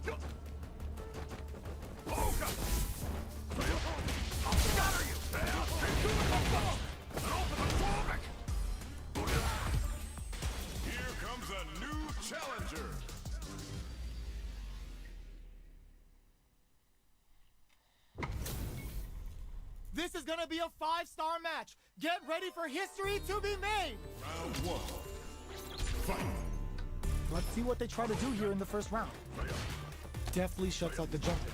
Here comes a new challenger. This is gonna be a 5-star match. Get ready for history to be made. Round one. Fight. Let's see what they try to do here in the first round. Deftly shuts out the jumping.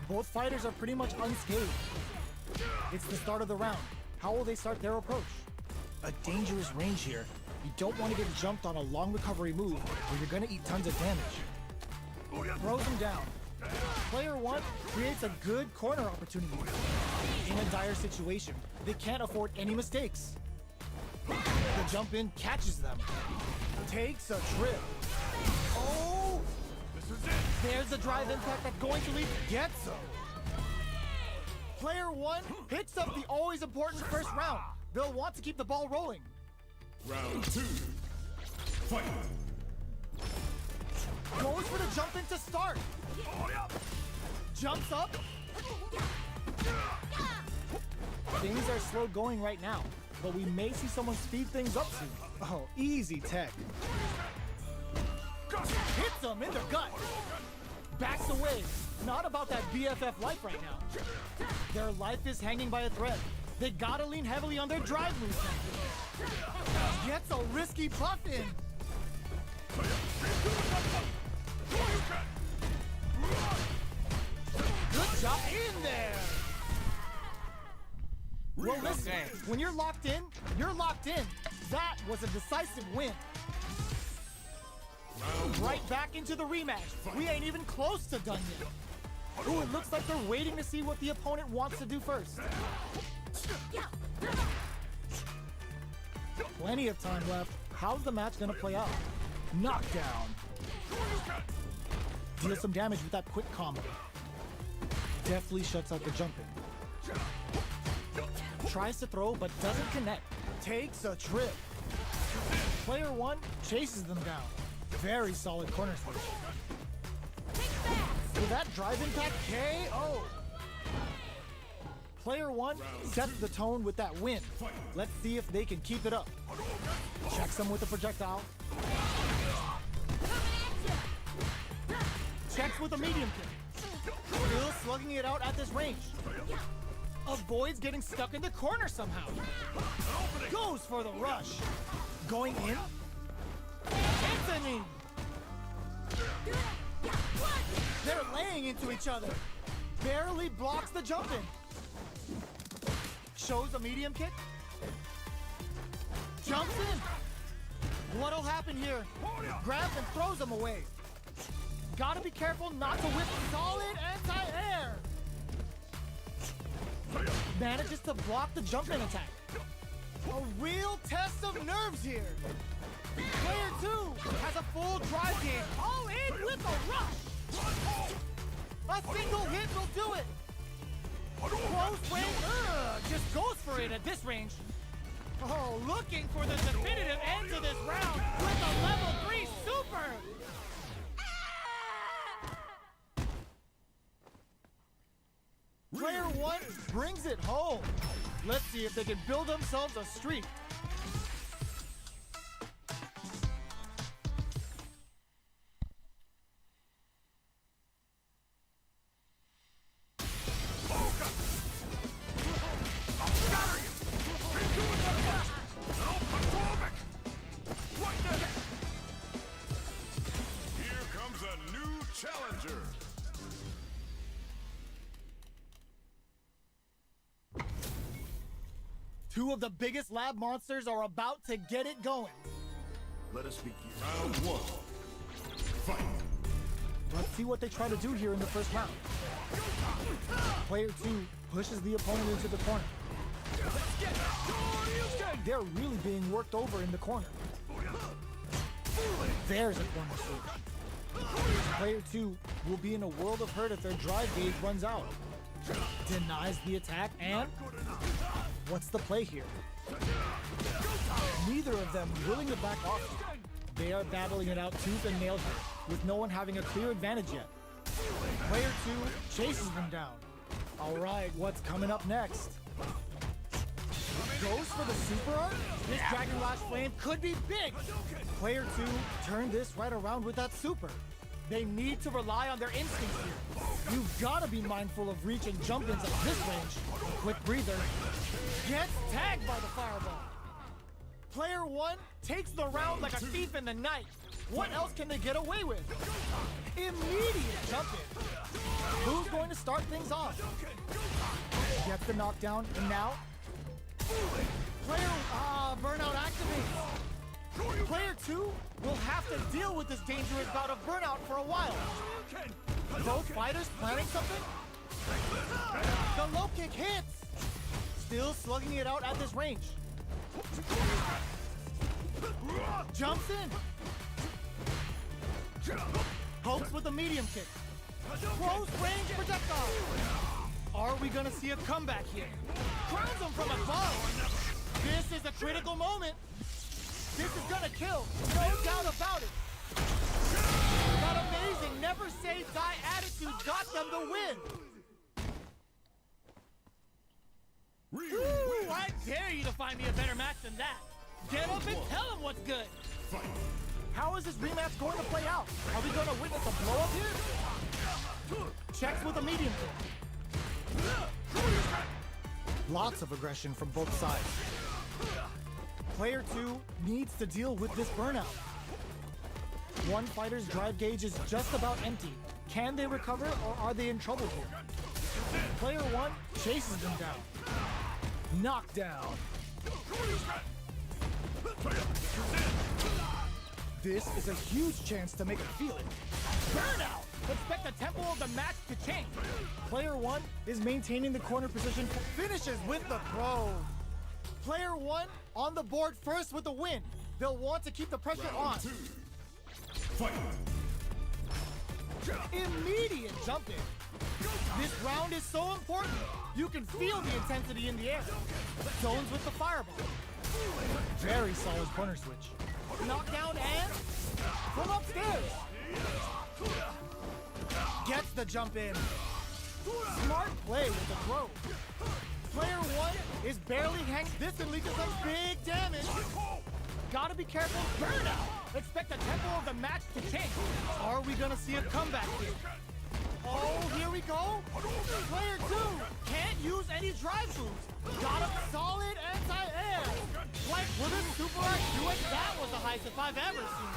Both fighters are pretty much unscathed. It's the start of the round. How will they start their approach? A dangerous range here. You don't want to get jumped on a long recovery move where you're gonna eat tons of damage. Throws him down. Player 1 creates a good corner opportunity. In a dire situation, they can't afford any mistakes. The jump in catches them. Takes a trip. Oh! This is it. There's the drive impact that's going to lead. Gets him. Player 1 picks up the always important first round. They'll want to keep the ball rolling. Round two. Fight. Goes for the jump in to start. Jumps up. Things are slow going right now, but we may see someone speed things up soon. Oh, easy tech. Hits him in the gut. Backs away. Not about that BFF life right now. Their life is hanging by a thread. They gotta lean heavily on their drive moves now. Gets a risky puff in. Good job in there. Well, listen, when you're locked in, you're locked in. That was a decisive win. Right back into the rematch. We ain't even close to done yet. Ooh, it looks like they're waiting to see what the opponent wants to do first. Plenty of time left. How's the match gonna play out? Knockdown. Deals some damage with that quick combo. Deftly shuts out the jumping. Tries to throw, but doesn't connect. Takes a trip. Player 1 chases them down. Very solid corner switch. With that drive impact KO. Player 1 sets the tone with that win. Let's see if they can keep it up. Checks them with a projectile. Checks with a medium kick. Still slugging it out at this range. Avoids getting stuck in the corner somehow. Goes for the rush. Going in. Anthony! They're laying into each other. Barely blocks the jump in. Shows a medium kick. Jumps in. What'll happen here? Grabs and throws him away. Gotta be careful not to whip solid anti-air. Manages to block the jump in attack. A real test of nerves here. Player 2 has a full drive game. All in with a rush. A single hit will do it. Close range, just goes for it at this range. Oh, looking for the definitive end to this round with a level 3 super. Player 1 brings it home. Let's see if they can build themselves a streak. Here comes a new challenger. Two of the biggest lab monsters are about to get it going. Let us begin. Round one. Fight. Let's see what they try to do here in the first round. Player 2 pushes the opponent into the corner. They're really being worked over in the corner. There's a corner switch. Player 2 will be in a world of hurt if their drive gauge runs out. Denies the attack and... what's the play here? Neither of them willing to back off. They are battling it out tooth and nail here, with no one having a clear advantage yet. Player 2 chases them down. All right, what's coming up next? Goes for the super art? This Dragon Lash Flame could be big! Player 2 turned this right around with that super. They need to rely on their instincts here. You've gotta be mindful of reach and jump ins at this range. Quick breather. Gets tagged by the fireball. Player 1 takes the round like a thief in the night. What else can they get away with? Immediate jump in. Who's going to start things off? Gets the knockdown, and now burnout activates. Player 2 will have to deal with this dangerous bout of burnout for a while. Both fighters planning something? The low kick hits! Still slugging it out at this range. Jumps in. Pokes with a medium kick. Close range projectile. Are we gonna see a comeback here? Crowns him from above. This is a critical moment. This is gonna kill, no doubt about it. That amazing never say die attitude got them the win. Ooh, I dare you to find me a better match than that. Get up and tell him what's good. How is this rematch going to play out? Are we going to witness a blow up here? Checks with a medium kick. Lots of aggression from both sides. Player 2 needs to deal with this burnout. One fighter's drive gauge is just about empty. Can they recover or are they in trouble here? Player 1 chases them down. Knockdown. This is a huge chance to make it feel it. Burnout! Expect the tempo of the match to change. Player 1 is maintaining the corner position, finishes with the throw. Player 1 on the board first with the win. They'll want to keep the pressure on. Fight! Immediate jump in. This round is so important. You can feel the intensity in the air. Zones with the fireball. Very solid corner switch. Knockdown and from upstairs. Gets the jump in. Smart play with the throw. Player 1 is barely hanging. This can lead to some big damage. Gotta be careful. Burnout. Expect the tempo of the match to change. Are we gonna see a comeback here? Oh, here we go. Player 2 can't use any drive moves. Got a solid anti-air. Like, will this super art do it? That was the highest if I've ever seen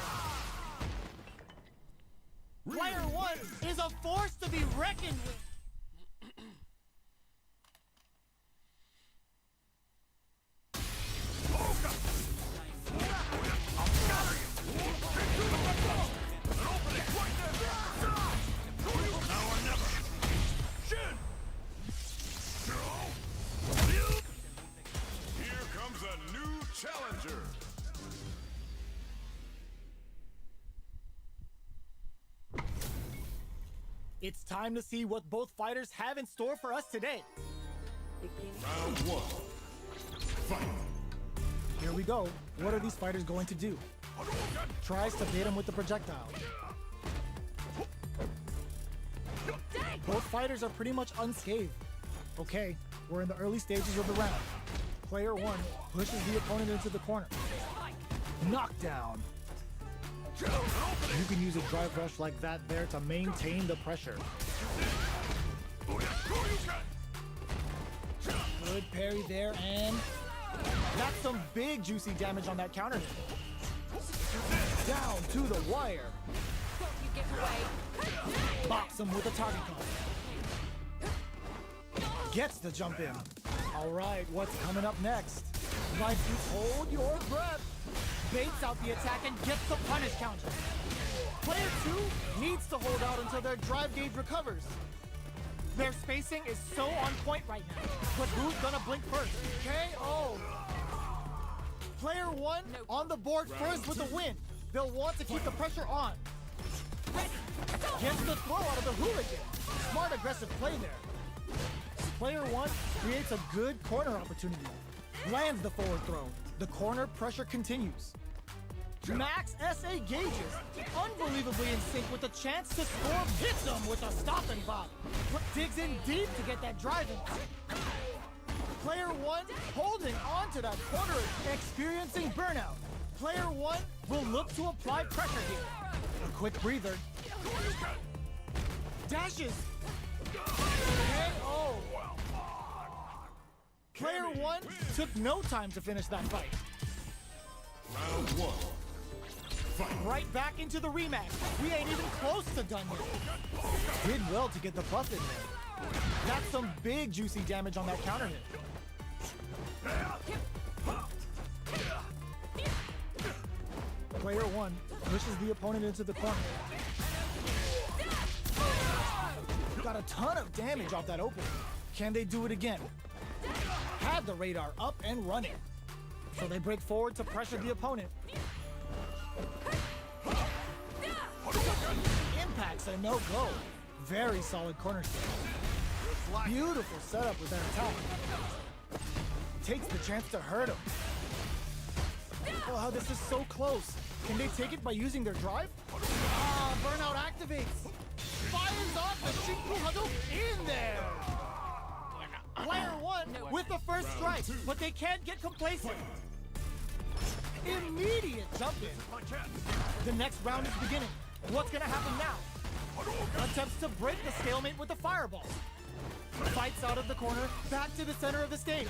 it. Player 1 is a force to be reckoned with. Here comes a new challenger. It's time to see what both fighters have in store for us today. Round 1. Fight! Here we go. What are these fighters going to do? Tries to bait him with the projectile. Both fighters are pretty much unscathed. Okay, we're in the early stages of the round. Player 1 pushes the opponent into the corner. Knockdown. You can use a drive rush like that there to maintain the pressure. Good parry there, and that's some big juicy damage on that counter hit. Down to the wire. Box him with a target call. Gets the jump in. All right, what's coming up next? Like you hold your breath. Baits out the attack and gets the punish counter. Player 2 needs to hold out until their drive gauge recovers. Their spacing is so on point right now. But who's gonna blink first? KO! Player 1 on the board first with the win. They'll want to keep the pressure on. Gets the throw out of the hooligan. Smart aggressive play there. Player 1 creates a good corner opportunity. Lands the forward throw. The corner pressure continues. Max SA gauges, unbelievably in sync with the chance to score, hits him with a stop and bop. Digs in deep to get that drive in. Player 1 holding on to that corner, experiencing burnout. Player 1 will look to apply pressure here. A quick breather. Dashes. KO. Player 1 took no time to finish that fight. Round 1. Fight. Right back into the rematch. We ain't even close to done yet. Did well to get the buff in there. That's some big juicy damage on that counter hit. Player 1 pushes the opponent into the corner. Got a ton of damage off that opening. Can they do it again? Had the radar up and running. So they break forward to pressure the opponent. Impact's a no-go. Very solid corner stand. Beautiful setup with that attack. Takes the chance to hurt him. Oh, this is so close. Can they take it by using their drive? Ah, burnout activates. Fires off the Shinku Hadouken in there. Player 1 with the first strike, but they can't get complacent. Immediate jump in. The next round is beginning. What's gonna happen now? Attempts to break the stalemate with the fireball. Fights out of the corner, back to the center of the stage.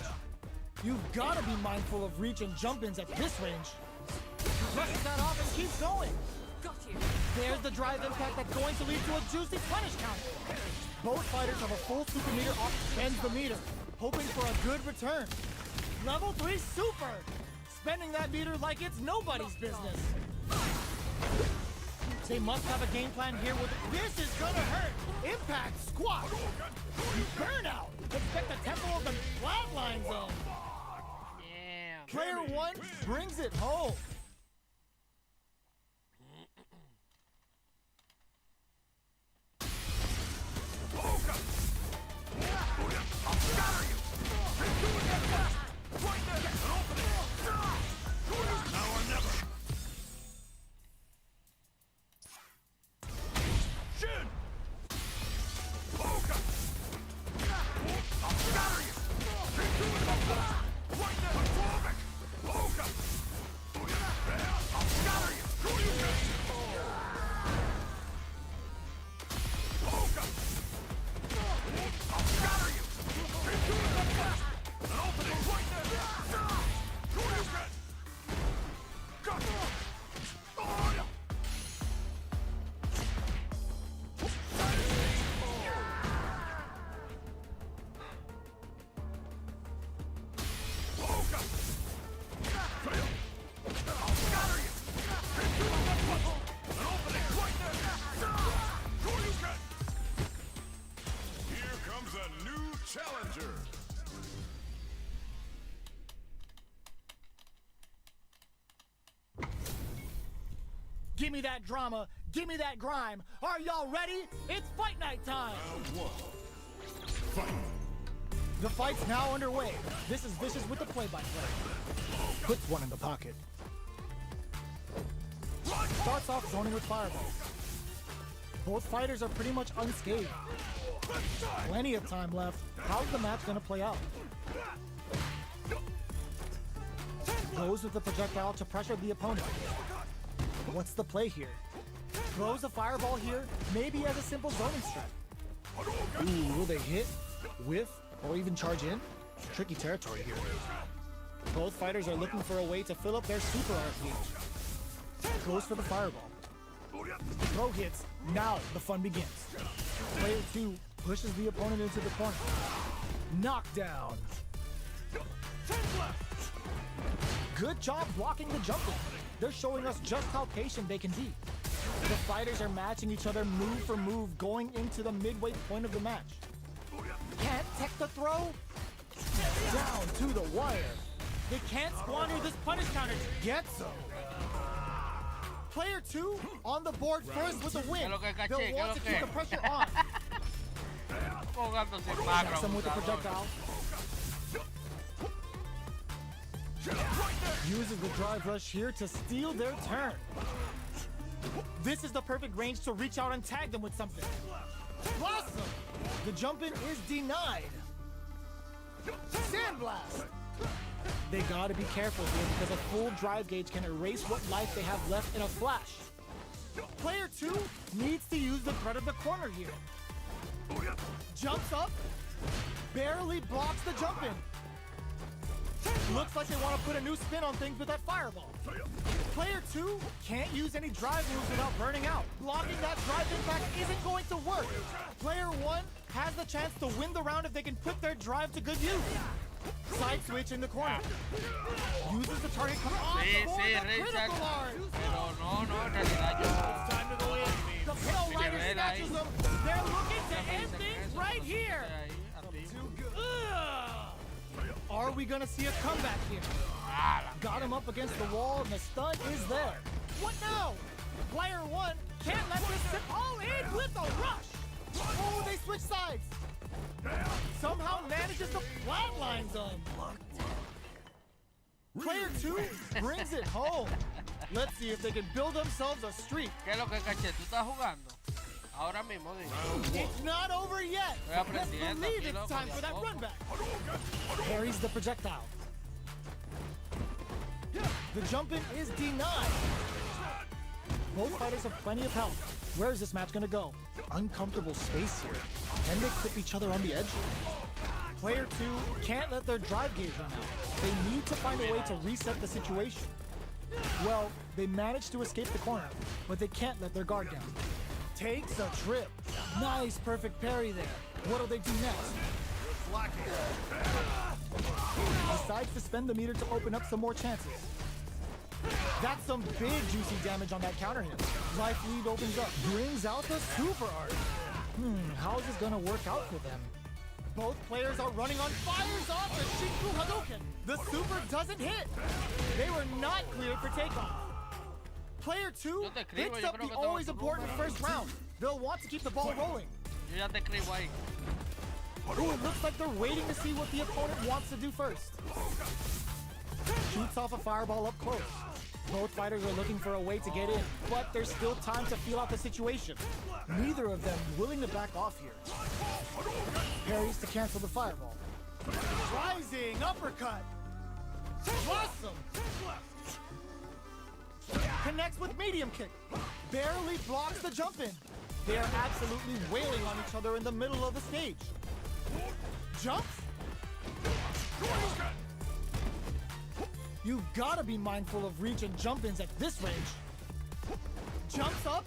You've gotta be mindful of reach and jump-ins at this range. Brushes that off and keeps going. There's the drive impact that's going to lead to a juicy punish counter. Both fighters have a full super meter off, spends the meter, hoping for a good return. Level 3 super! Spending that meter like it's nobody's business. They must have a game plan here with this is gonna hurt. Impact squat. Burnout. Expect the tempo of the flatlines in. Damn. Player 1 brings it home. Challenger. Give me that drama. Give me that grime. Are y'all ready? It's fight night time. Round 1. Fight. The fight's now underway. This is Vicious with the play-by-play. Puts one in the pocket. Starts off zoning with fireballs. Both fighters are pretty much unscathed. Plenty of time left. How's the match gonna play out? Goes with the projectile to pressure the opponent. What's the play here? Throws a fireball here, maybe as a simple zoning strat. Ooh, will they hit, whiff, or even charge in? Tricky territory here. Both fighters are looking for a way to fill up their super RPG. Goes for the fireball. Throw hits. Now the fun begins. Player 2 pushes the opponent into the corner. Knockdown. Good job blocking the jumping. They're showing us just how patient they can be. The fighters are matching each other move for move going into the midway point of the match. Can't tech the throw? Down to the wire. They can't squander this punish counter. Get some. Player 2 on the board first with a win. They'll want to keep the pressure on. Jackson with the projectile. Uses the drive rush here to steal their turn. This is the perfect range to reach out and tag them with something. Blossom! The jump-in is denied. Sandblast! They gotta be careful here because a full drive gauge can erase what life they have left in a flash. Player 2 needs to use the threat of the corner here. Jumps up, barely blocks the jump-in. Looks like they want to put a new spin on things with that fireball. Player 2 can't use any drive moves without burning out. Blocking that drive impact isn't going to work. Player 1 has the chance to win the round if they can put their drive to good use. Side switch in the corner. Uses the target come on for the critical art. Pero no, en realidad yo... It's time to go in. The pale rider snatches them. They're looking to end things right here. Ugh. Are we gonna see a comeback here? Got him up against the wall and the stun is there. What now? Player 1 can't let this sit all in with a rush. Oh, they switch sides. Somehow manages to flatline them. Player 2 brings it home. Let's see if they can build themselves a streak. ¿Qué es lo que caché? ¿Tú estás jugando? Ahora mismo, digo. It's not over yet. Let's believe it's time for that run back. Parries the projectile. The jump-in is denied. Both fighters have plenty of health. Where is this match gonna go? Uncomfortable space here. Can they clip each other on the edge? Player 2 can't let their drive gauge run out. They need to find a way to reset the situation. Well, they managed to escape the corner, but they can't let their guard down. Takes a trip. Nice, perfect parry there. What'll they do next? Decides to spend the meter to open up some more chances. That's some big juicy damage on that counter hit. Life lead opens up, brings out the super art. How's this gonna work out for them? Both players are running on fires off the Shinku Hadouken. The super doesn't hit. They were not cleared for takeoff. Player 2 picks up the always important first round. They'll want to keep the ball rolling. Yo ya te escribo ahí. Ooh, it looks like they're waiting to see what the opponent wants to do first. Shoots off a fireball up close. Both fighters are looking for a way to get in, but there's still time to feel out the situation. Neither of them willing to back off here. Parries to cancel the fireball. Rising uppercut. Blossom. Connects with medium kick. Barely blocks the jump in. They are absolutely wailing on each other in the middle of the stage. Jumps. You've got to be mindful of reach and jump-ins at this range. Jumps up.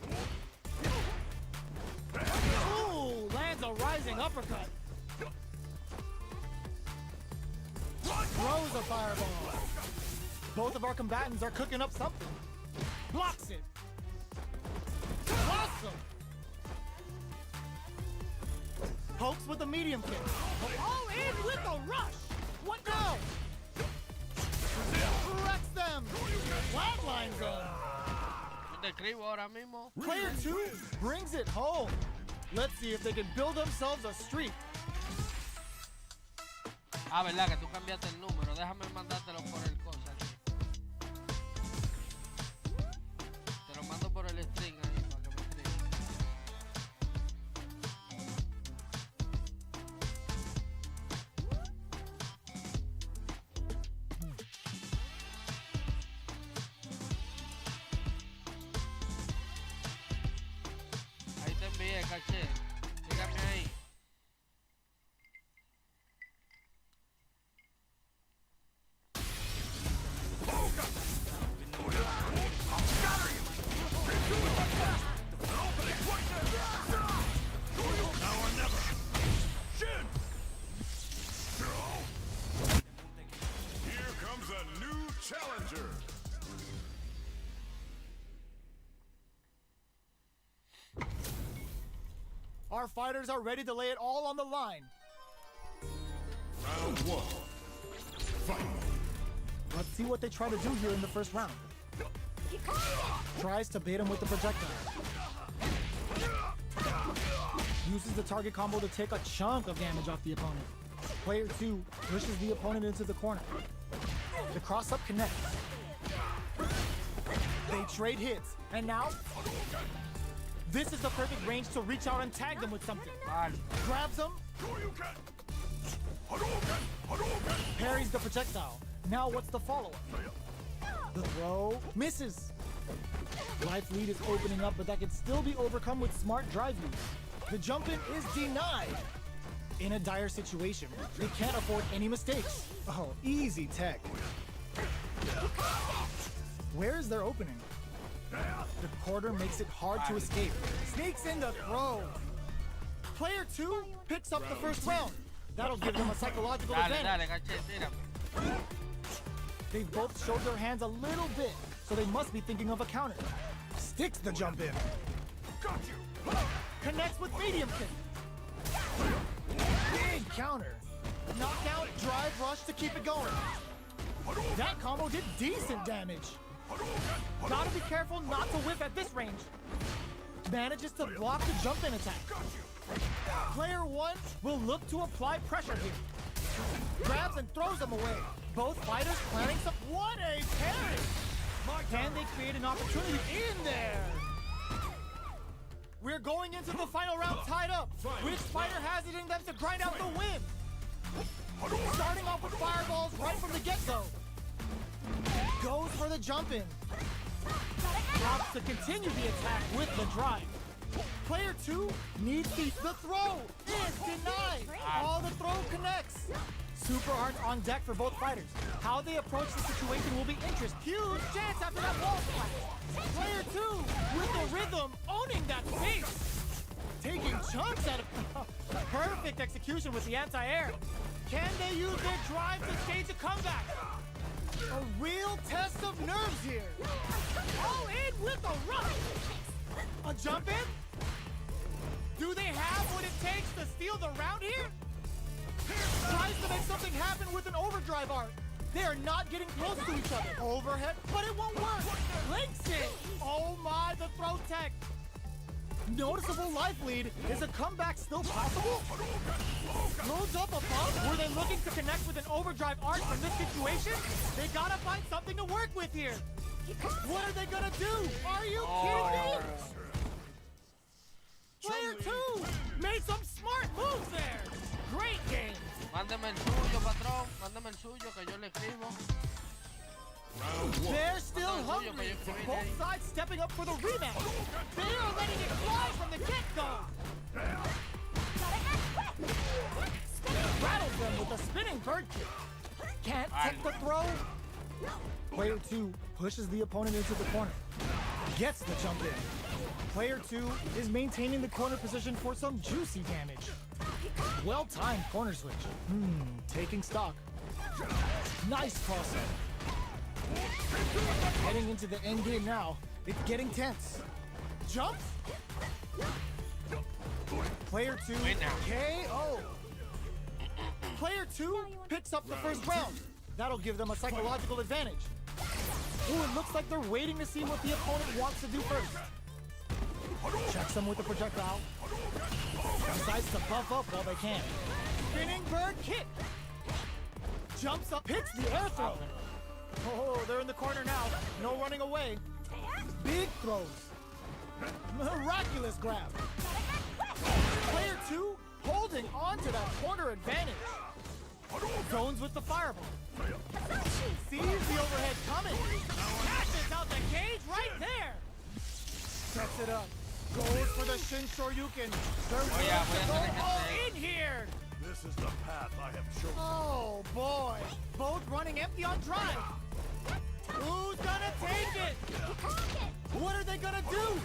Ooh, lands a rising uppercut. Throws a fireball. Both of our combatants are cooking up something. Blocks it. Awesome. Pokes with a medium kick. All in with a rush. What now? Wrecks them. Flatlines them. Yo te escribo ahora mismo. Player 2 brings it home. Let's see if they can build themselves a streak. Ah, verdad que tú cambiaste el número. Déjame mandártelo por el cosa aquí. Te lo mando por el string ahí para que me escribas. Ahí te envié, caché. Dígame ahí. Here comes a new challenger. Our fighters are ready to lay it all on the line. Round 1. Fight. Let's see what they try to do here in the first round. Tries to bait him with the projectile. Uses the target combo to take a chunk of damage off the opponent. Player 2 pushes the opponent into the corner. The cross-up connects. They trade hits, and now this is the perfect range to reach out and tag them with something. Vale. Grabs them, parries the projectile. Now what's the follow-up? The throw misses. Life lead is opening up, but that can still be overcome with smart drive use. The jump in is denied. In a dire situation, they can't afford any mistakes. Oh, easy tech. Where is their opening? The quarter makes it hard to escape. Sneaks in the throw. Player 2 picks up the first round. That'll give them a psychological Dale, advantage. dale, caché, tírame. They've both showed their hands a little bit, so they must be thinking of a counter. Sticks the jump in. Connects with medium kick. Big counter. Knockout, drive, rush to keep it going. That combo did decent damage. Gotta be careful not to whiff at this range. Manages to block the jump in attack. Player 1 will look to apply pressure here. Grabs and throws them away. Both fighters planning some. What a parry! Can they create an opportunity in there? We're going into the final round tied up. Which fighter has it in them to grind out the win? Starting off with fireballs right from the get-go. Goes for the jump in. Drops to continue the attack with the drive. Player 2 needs the throw is denied. All the throw connects. Super arts on deck for both fighters. How they approach the situation will be interesting. Huge chance after that wall splash. Player 2 with the rhythm, owning that space. Taking chunks out of perfect execution with the anti-air. Can they use their drive to stage a comeback? A real test of nerves here. All in with a rush. A jump in? Do they have what it takes to steal the round here? Tries to make something happen with an overdrive art. They are not getting close to each other. Overhead, but it won't work. Links it. Oh my, the throw tech. Noticeable life lead. Is a comeback still possible? Loads up above. Were they looking to connect with an overdrive art from this situation? They gotta find something to work with here. What are they gonna do? Are you kidding me? Player 2 made some smart moves there. Great game. Mándame el suyo, patrón. Mándame el suyo que yo le escribo. They're still hungry. Both sides stepping up for the rematch. They are letting it fly from the get-go. Rattles them with a spinning bird kick. Can't take the throw. Player 2 pushes the opponent into the corner. Gets the jump in. Player 2 is maintaining the corner position for some juicy damage. Well-timed corner switch. Taking stock. Nice cross-up. Heading into the end game now. It's getting tense. Jumps. Player 2 KO. Player 2 picks up the first round. That'll give them a psychological advantage. Ooh, it looks like they're waiting to see what the opponent wants to do first. Checks them with the projectile. Decides to buff up while they can. Spinning bird kick. Jumps up, hits the air throw. Oh, they're in the corner now. No running away. Big throws. Miraculous grab. Player 2 holding on to that corner advantage. Zones with the fireball. Sees the overhead coming. Catches out the cage right there. Sets it up. Goes for the Shin Shoryuken. They're willing to go all in here. This is the path I have chosen. Oh boy. Both running empty on drive. Who's gonna take it? What are they gonna do?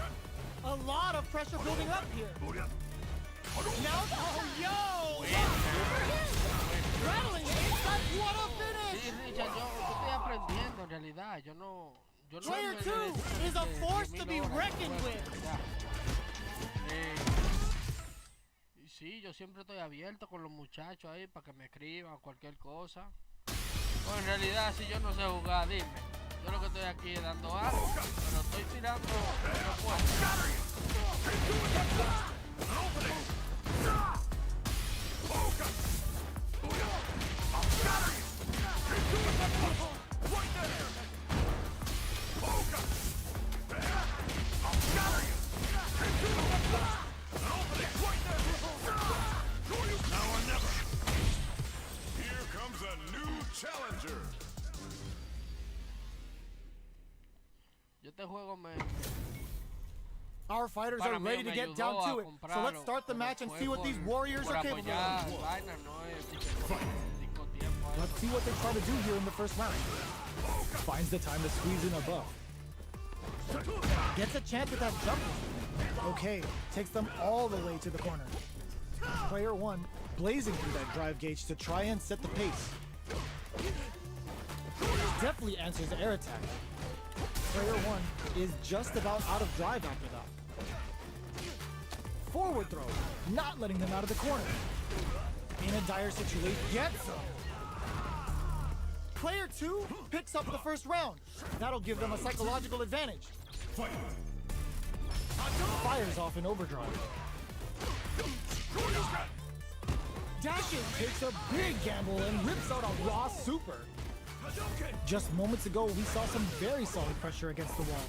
A lot of pressure building up here. Now, oh yo! Rattling it inside, what a finish! Sí, Richard, yo estoy aprendiendo en realidad. Yo no Player 2 is a force to be reckoned with. Y sí, yo siempre estoy abierto con los muchachos ahí para que me escriban cualquier cosa. Pues en realidad, si yo no sé jugar, dime. Yo lo que estoy aquí es dando algo, pero estoy tirando lo puedo. Yo este juego me Our fighters para are mí ready me to get ayudó down a to it. So comprarlo, let's start the pero match and fue see what these por- warriors por are capable apoyar of. vaina, no es de que dedico tiempo a Let's eso. see what they try to do here in the first round. Finds the time to squeeze in above. Gets a chance at that jump. Okay, takes them all the way to the corner. Player one blazing through that drive gauge to try and set the pace. Definitely answers the air attack. Player one is just about out of drive after that. Forward throw, not letting them out of the corner. In a dire situation, gets them. Player two picks up the first round. That'll give them a psychological advantage. Fires off in overdrive. Dashes takes a big gamble and rips out a raw super. Just moments ago, we saw some very solid pressure against the wall.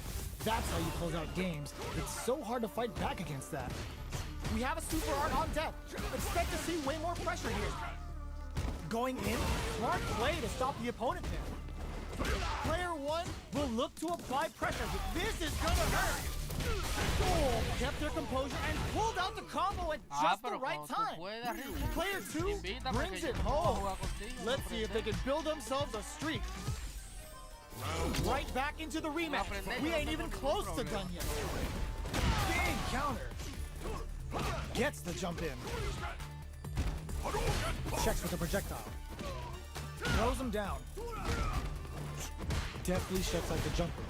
That's how you close out games. It's so hard to fight back against that. We have a super art on deck. Expect to see way more pressure here. Going in, smart play to stop the opponent there. Player one will look to apply pressure. This is gonna hurt. Oh, kept their composure and pulled out the combo at just the pero right cuando tú time. puedas, Richard, Player two invítame brings que it yo puedo home. jugar contigo, Let's see if they can build themselves a streak. Right back into the rematch. We ain't even close to done yet. Big counter. Gets the jump in. Checks with the projectile. Throws him down. Deftly shuts out the jumper.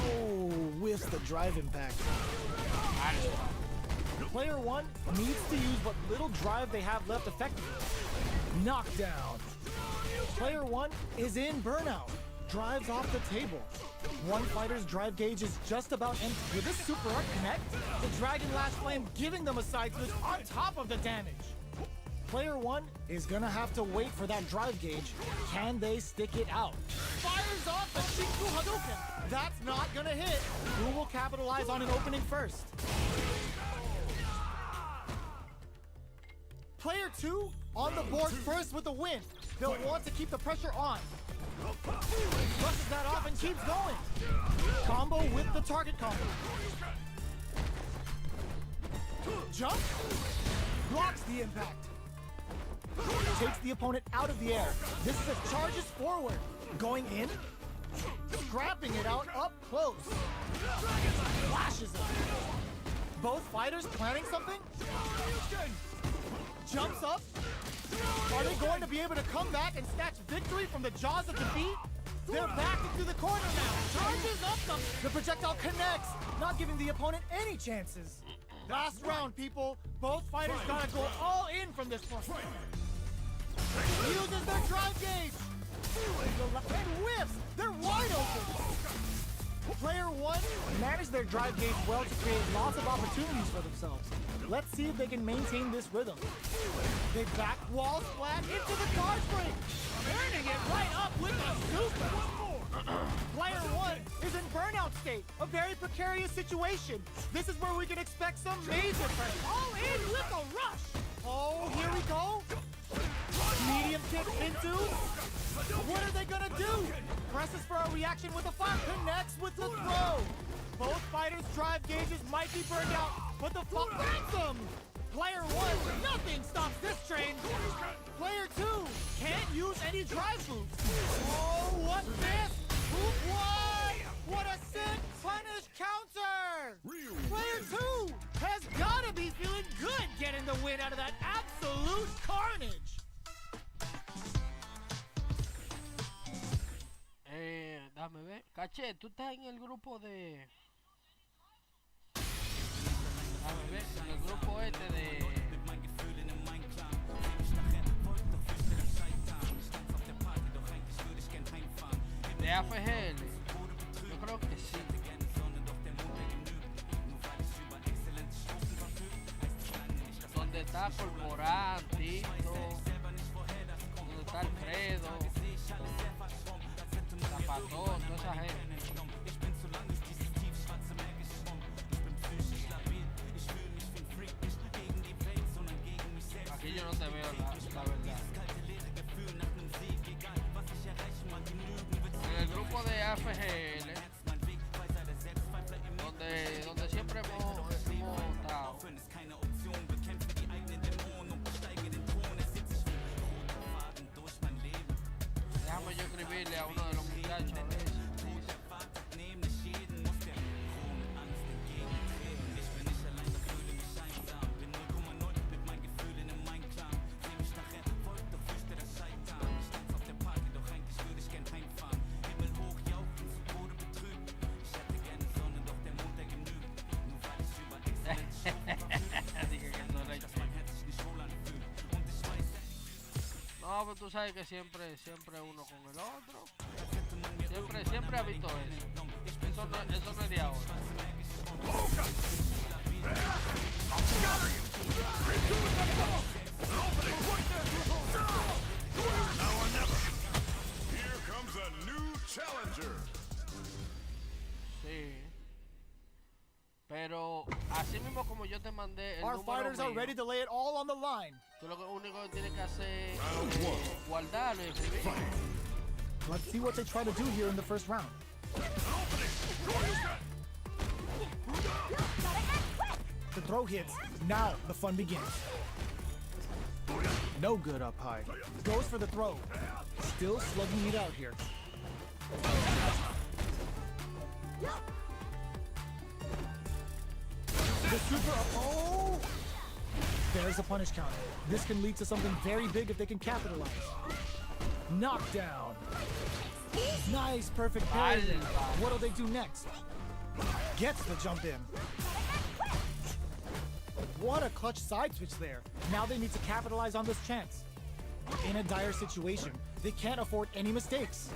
Oh, whiffs the drive impact. Player one needs to use what little drive they have left effectively. Knockdown. Player one is in burnout. Drives off the table. One fighter's drive gauge is just about empty. With this super art connect, the Dragon Lash Flame giving them a side switch on top of the damage. Player one is gonna have to wait for that drive gauge. Can they stick it out? Fires off the Shinku Hadouken. That's not gonna hit. Who will capitalize on an opening first? Player two on the board first with a win. They'll want to keep the pressure on. Brushes that off and keeps going. Combo with the target combo. Jump. Blocks the impact. Takes the opponent out of the air. This is a charges forward. Going in. Scrapping it out up close. Flashes it. Both fighters planning something? Jumps up. Are they going to be able to come back and snatch victory from the jaws of defeat? They're back into the corner now. Charges up the projectile connects, not giving the opponent any chances. Last round, people. Both fighters gotta go all in from this point. Uses their drive gauge. And whiffs. They're wide open. Player one managed their drive gauge well to create lots of opportunities for themselves. Let's see if they can maintain this rhythm. They back wall splat into the guard break, turning it right up with a super. Player one is in burnout state, a very precarious situation. This is where we can expect some major pressure. All in with a rush. Oh, here we go. Medium kick into. What are they gonna do? Presses for a reaction with a fire, connects with the throw. Both fighters' drive gauges might be burned out, but the fuck ransom! Player one, nothing stops this train. Player two can't use any drive moves. Oh, what this? What? What a sick punish counter! Player two has gotta be feeling good getting the win out of that absolute carnage. Dame ver. Caché, tú estás en el grupo de. Dame ver, en el grupo este de. De AFGL. Yo creo que sí. Donde está Corporán, Tito. Donde está Alfredo. Zapatón, toda esa gente. Aquí yo no te veo la verdad. En el grupo de AFGL, donde siempre hemos estado. Déjame yo escribirle a uno de los muchachos a ver si no, pero tú sabes que siempre uno con el otro. Siempre ha visto eso. Eso no es de ahora. Now or never. Here comes a new challenger. Sí. Pero así mismo como yo te mandé el Our número fighters are mío, ready to lay it all on the line. tú lo único que tienes que hacer es guardarlo y escribir. Let's see what they try to do here in the first round. The throw hits. Now the fun begins. No good up high. Goes for the throw. Still slugging it out here. The super. Oh! There's a punish counter. This can lead to something very big if they can capitalize. Knockdown. Nice, perfect parry. What'll they do next? Gets the jump in. What a clutch side switch there. Now they need to capitalize on this chance. In a dire situation, they can't afford any mistakes.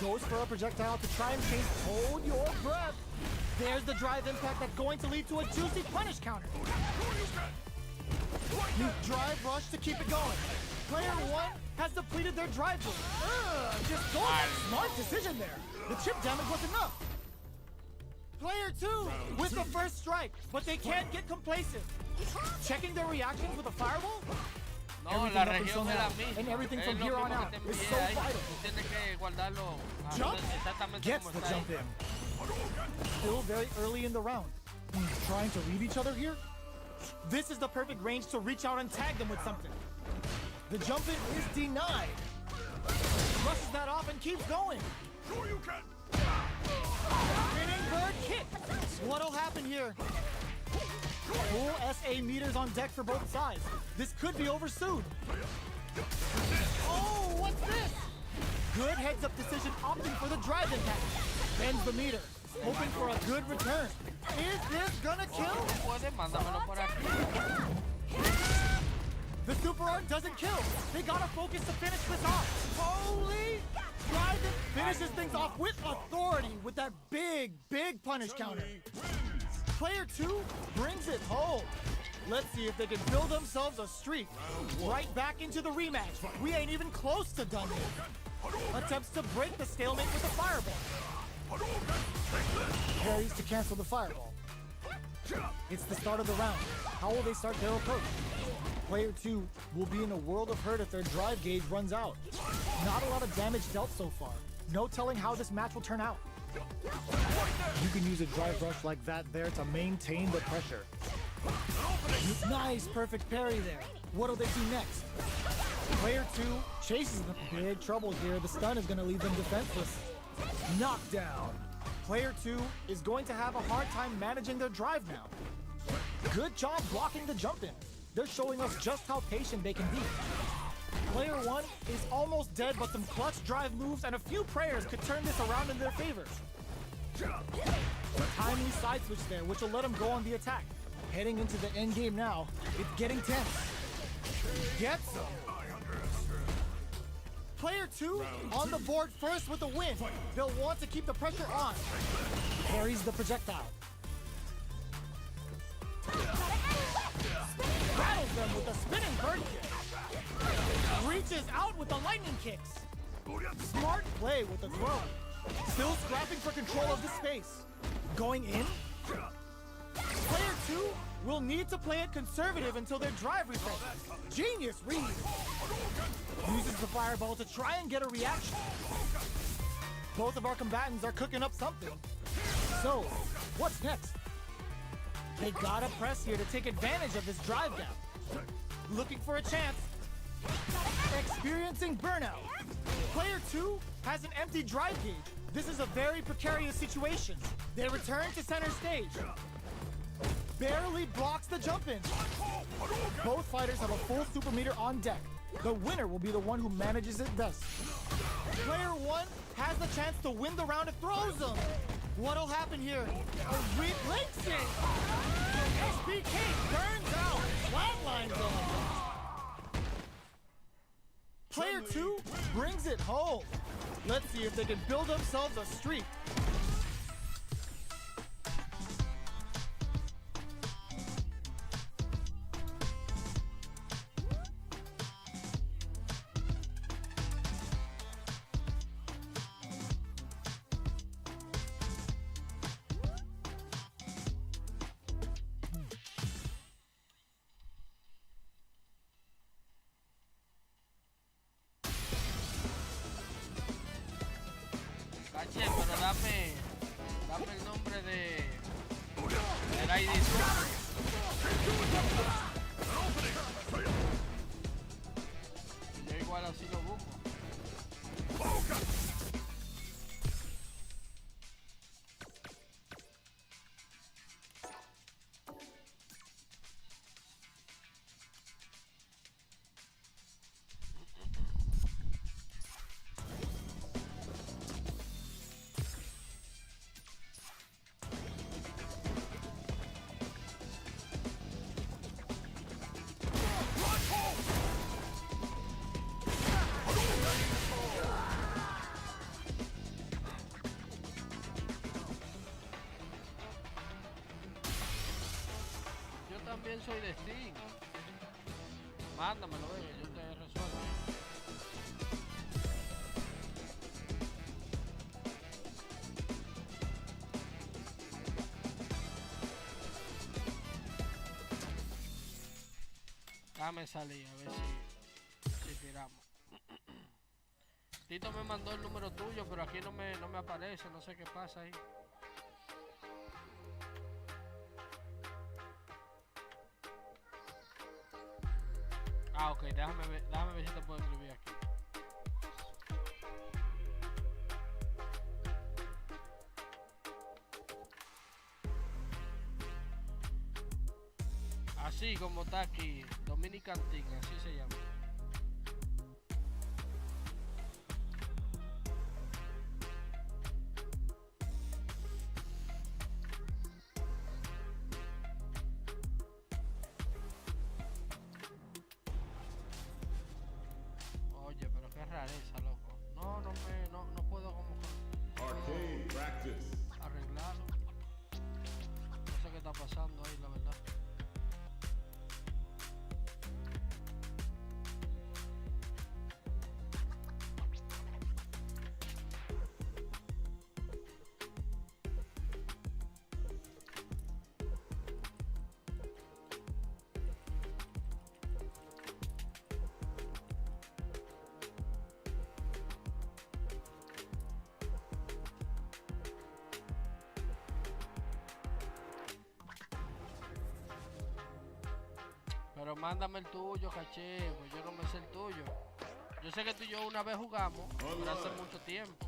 Goes for a projectile to try and chase. Hold your breath. There's the drive impact that's going to lead to a juicy punish counter. Drive rush to keep it going. Player one has depleted their drive boost. Just going. Smart decision there. The chip damage was enough. Player two with the first strike, but they can't get complacent. Checking their reactions with a fireball? No, Everything la up until región es now, la misma. and everything Es from lo here on mismo out que te is envié so ahí. vital. Tú tienes que guardarlo Jump exactamente gets como the está jump ahí. in. Still very early in the round. Trying to read each other here? This is the perfect range to reach out and tag them with something. The jump in is denied. Brushes that off and keeps going. Sure you can. Spinning bird kick. What'll happen here? Full SA meters on deck for both sides. This could be over soon. Oh, what's this? Good heads-up decision opting for the drive impact. Bends the meter, hoping for a good return. Is this gonna kill? Puedes, mándamelo por aquí. The super art doesn't kill. They gotta focus to finish this off. Holy! Drive it finishes things off with authority with that big punish counter. Player two brings it home. Let's see if they can build themselves a streak. Right back into the rematch. We ain't even close to done yet. Attempts to break the stalemate with a fireball. Parries to cancel the fireball. It's the start of the round. How will they start their approach? Player two will be in a world of hurt if their drive gauge runs out. Not a lot of damage dealt so far. No telling how this match will turn out. You can use a drive rush like that there to maintain the pressure. Nice, perfect parry there. What'll they do next? Player two chases them. Big trouble here. The stun is going to leave them defenseless. Knockdown. Player two is going to have a hard time managing their drive now. Good job blocking the jump in. They're showing us just how patient they can be. Player one is almost dead, but some clutch drive moves and a few prayers could turn this around in their favor. Timely side switch there, which will let him go on the attack. Heading into the end game now, it's getting tense. Gets him. Player two on the board first with a win. They'll want to keep the pressure on. Parries the projectile. Rattles them with a spinning bird kick. Reaches out with the lightning kicks. Smart play with the throw. Still scrapping for control of the space. Going in. Player two We'll need to play it conservative until their drive refreshes. Genius read. Uses the fireball to try and get a reaction. Both of our combatants are cooking up something. So, what's next? They gotta press here to take advantage of this drive gap. Looking for a chance. Experiencing burnout. Player 2 has an empty drive gauge. This is a very precarious situation. They return to center stage. Barely blocks the jump in. Both fighters have a full super meter on deck. The winner will be the one who manages it best. Player 1 has the chance to win the round if throws them. What'll happen here? A replacing! SBK burns out. Flatlines them. Player 2 brings it home. Let's see if they can build themselves a streak. Caché, pero dame el nombre del ID. Yo igual así lo busco. También soy de Steam. Mándamelo, yo te resuelvo. Dame salir, a ver si tiramos. Tito me mandó el número tuyo, pero aquí no me aparece, no sé qué pasa ahí. Ah, ok, déjame ver si te puedo escribir aquí. Así como está aquí, Dominican Team, así se llama. Oye, pero qué rareza, loco. No puedo como Arcade practice. arreglarlo. No sé qué está pasando ahí, la verdad. Pero mándame el tuyo, caché, pues yo no me sé el tuyo. Yo sé que tú y yo una vez jugamos, pero hace mucho tiempo.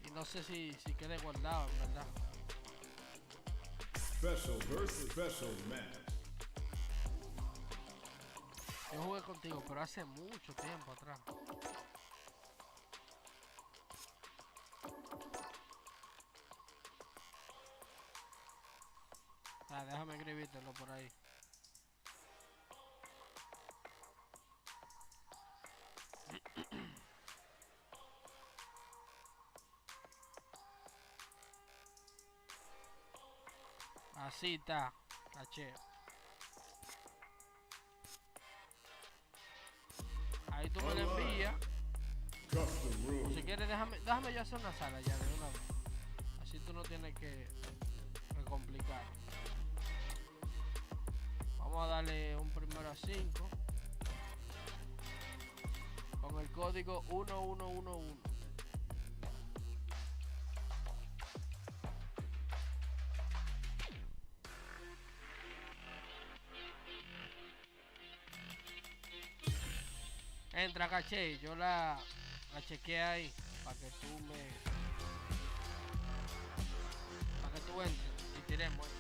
Y no sé si quede guardado, en verdad. Special versus special match. Yo jugué contigo, pero hace mucho tiempo atrás. Ah, déjame escribírtelo por ahí. Así está, caché. Ahí tú me lo envías. Custom O rules. si quieres, déjame yo hacer una sala ya de una vez. Así tú no tienes que complicar. Vamos a darle un primero a 5 con el código 1111. Entra, caché, yo la chequeé ahí para que tú entres y tiremos ahí.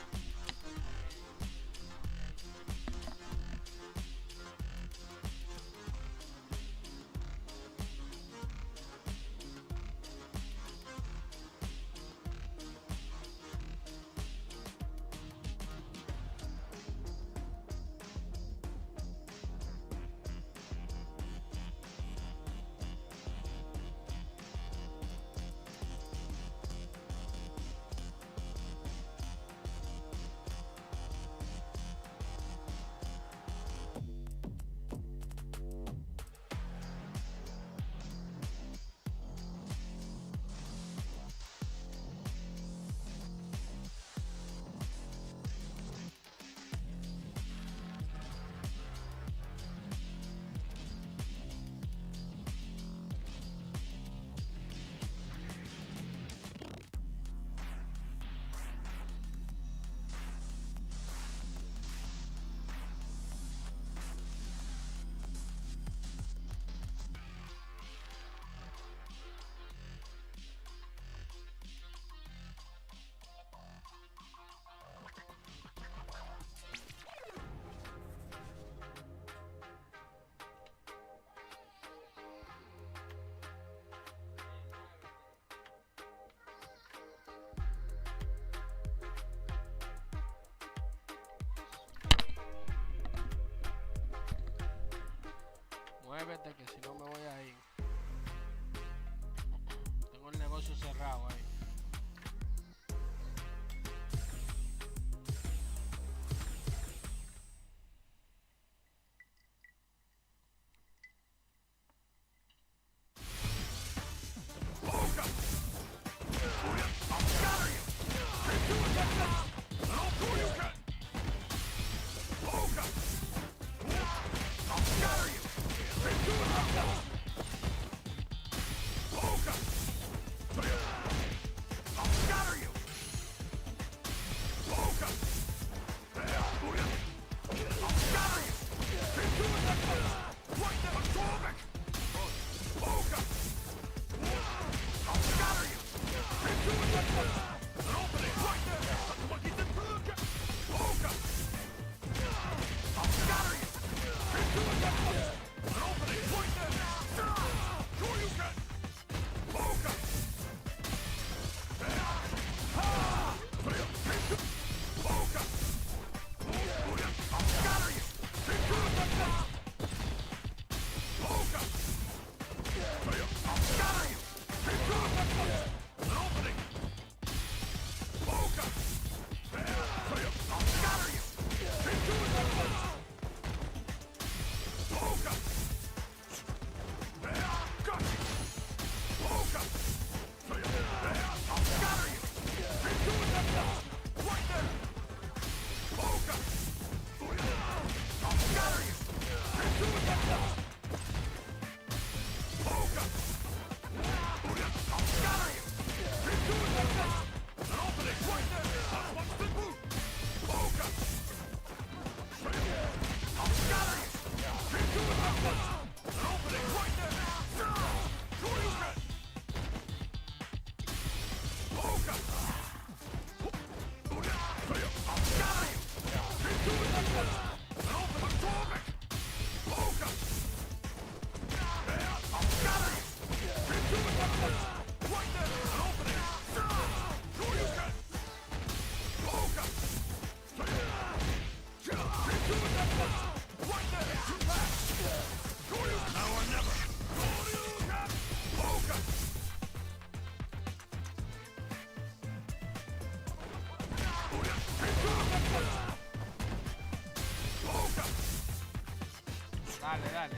Muévete que si no me voy a ir. Tengo el negocio cerrado ahí. Dale, dale.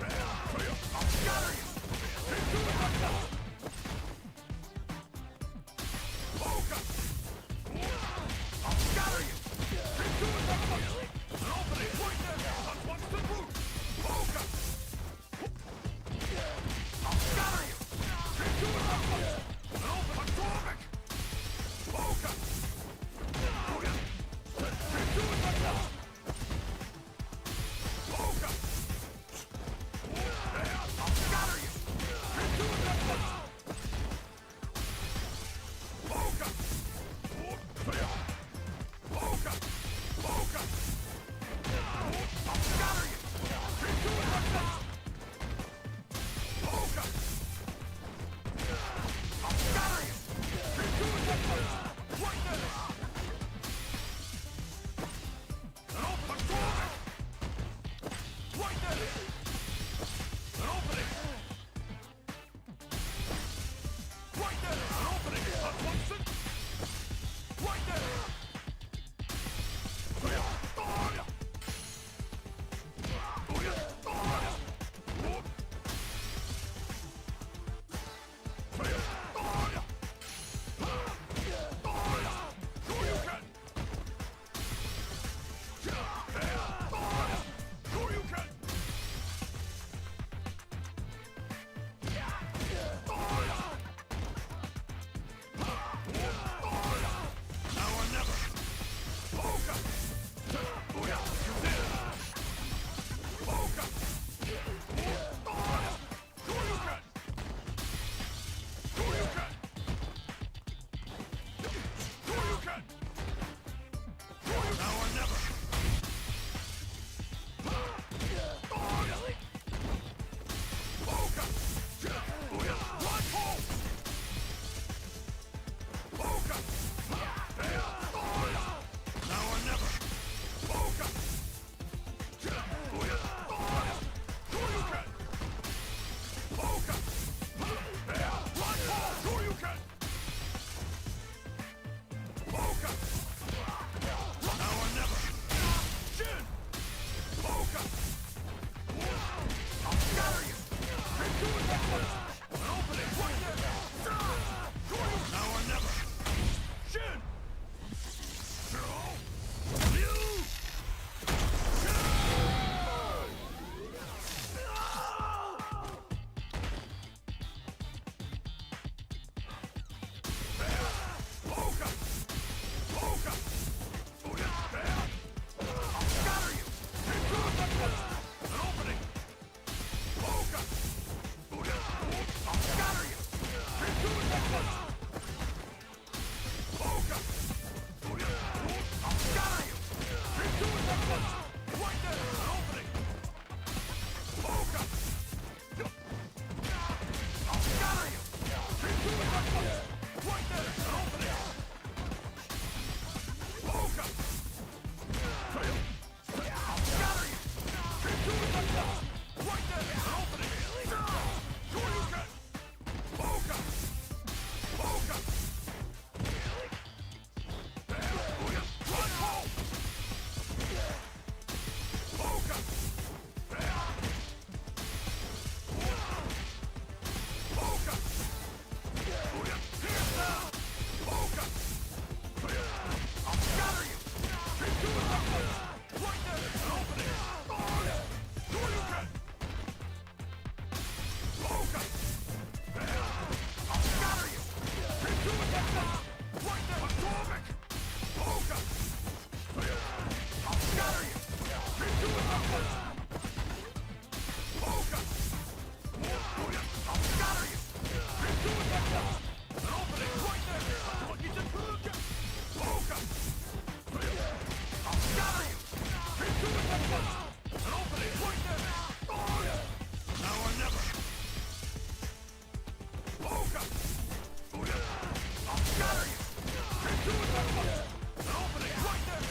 opening right there.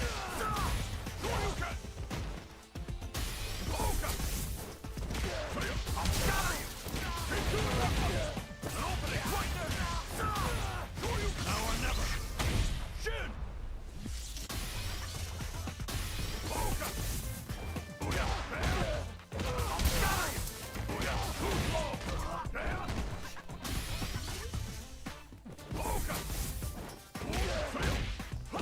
Shoryuken. Oka. Got you. An opening right there. Shoryuken. Now or never. Shin. Oka. Booyah. Got you. Booyah. Too slow. Damn. Oka. Got you.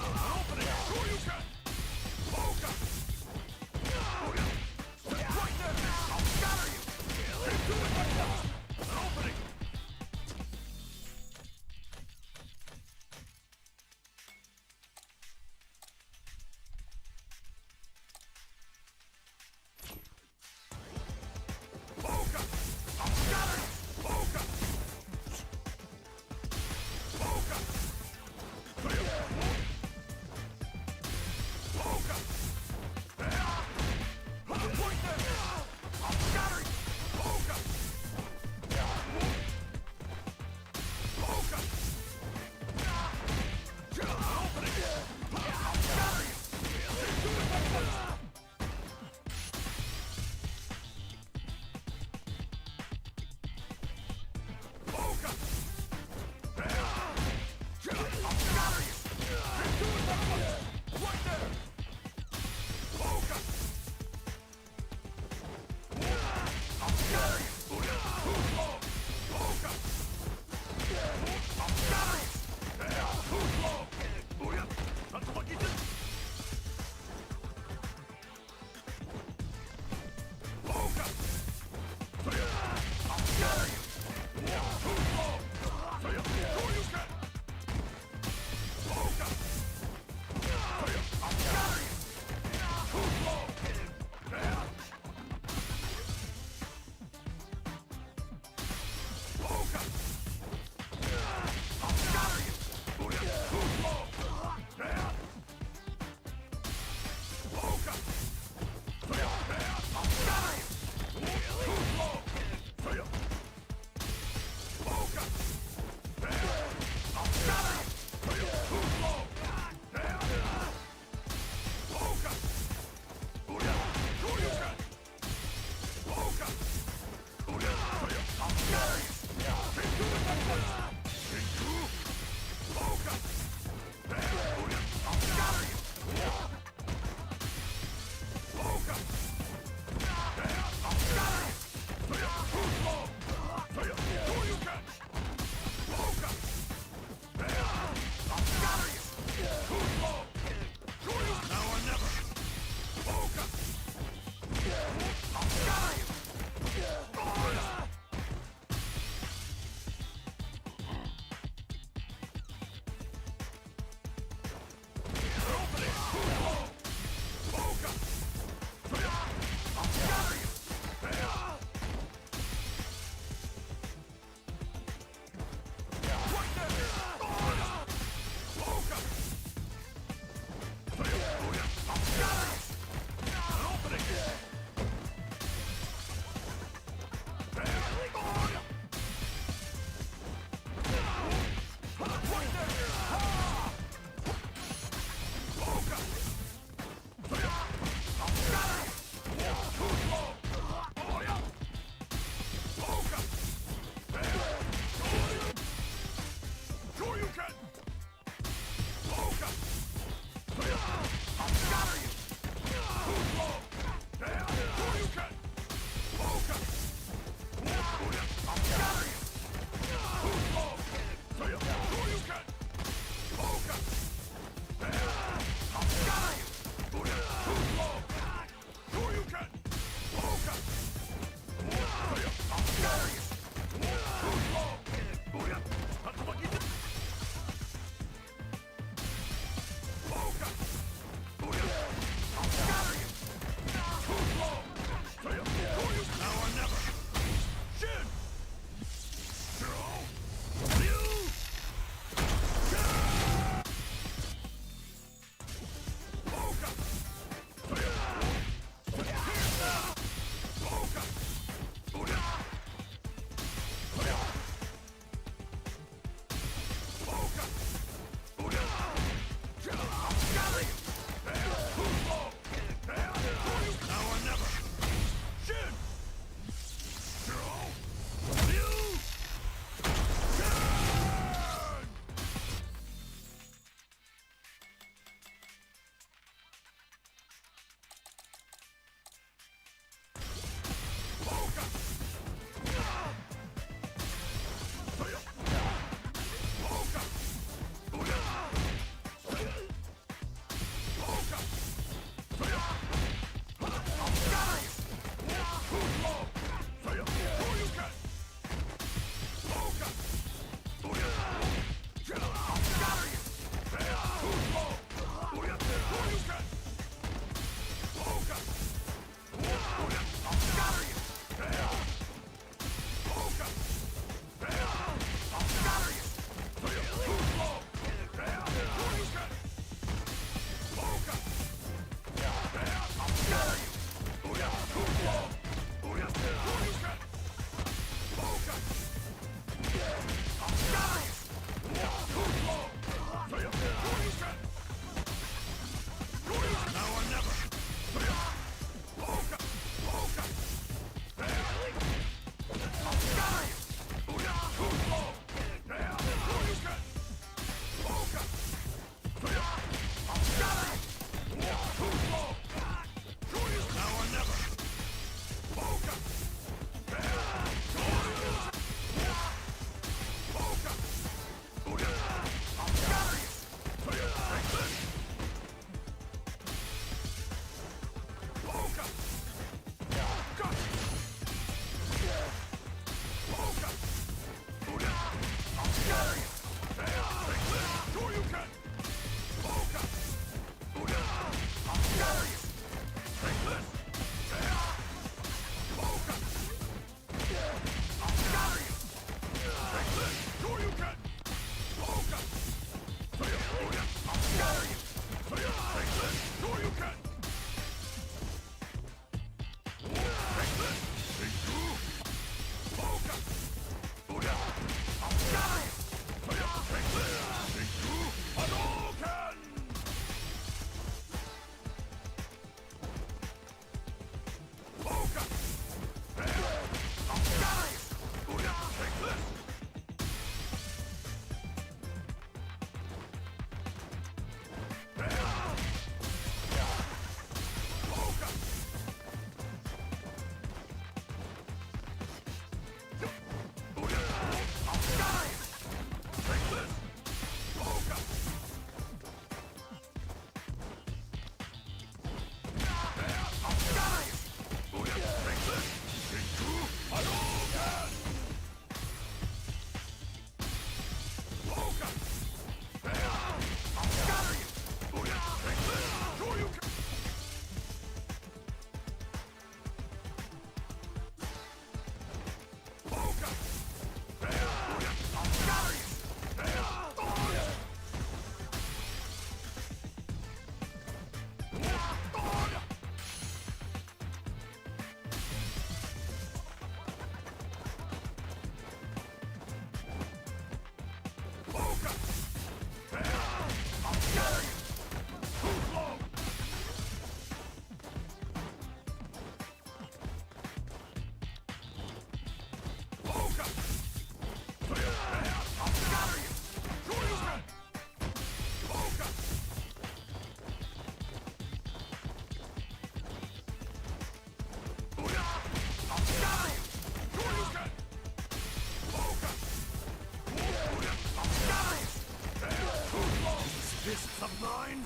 mine.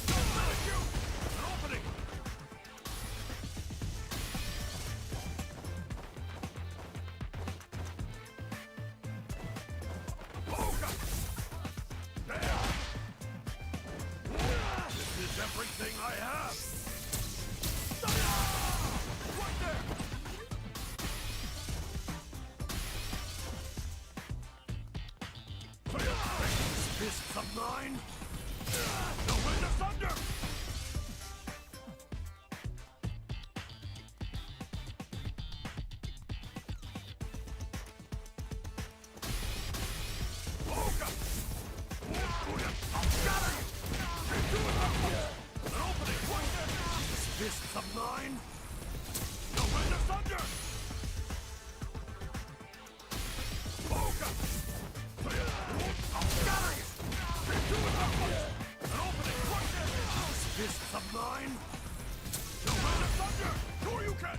Thank you. An opening. Poker. There. This is everything I have. Right there. Fists of mine. No wind asunder. Poker. Got it. An opening. Right there. Fists of mine. No wind asunder. Poker. Got it. An opening. Right there. Fists of mine. No wind asunder. Sure you can.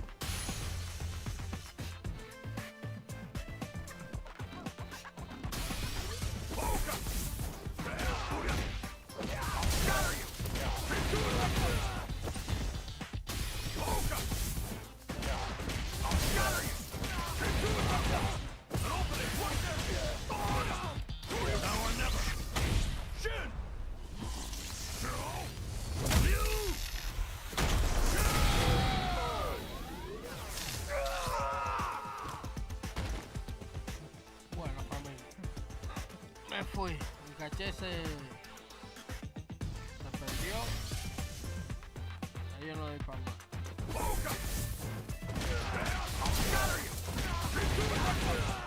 Poker. Got it. Poker. Got it. An opening. Right there. Now or never. Shin. Bueno, familia. Me fui. Mi caché se perdió. Ahí yo no doy para más. Poker. Got it.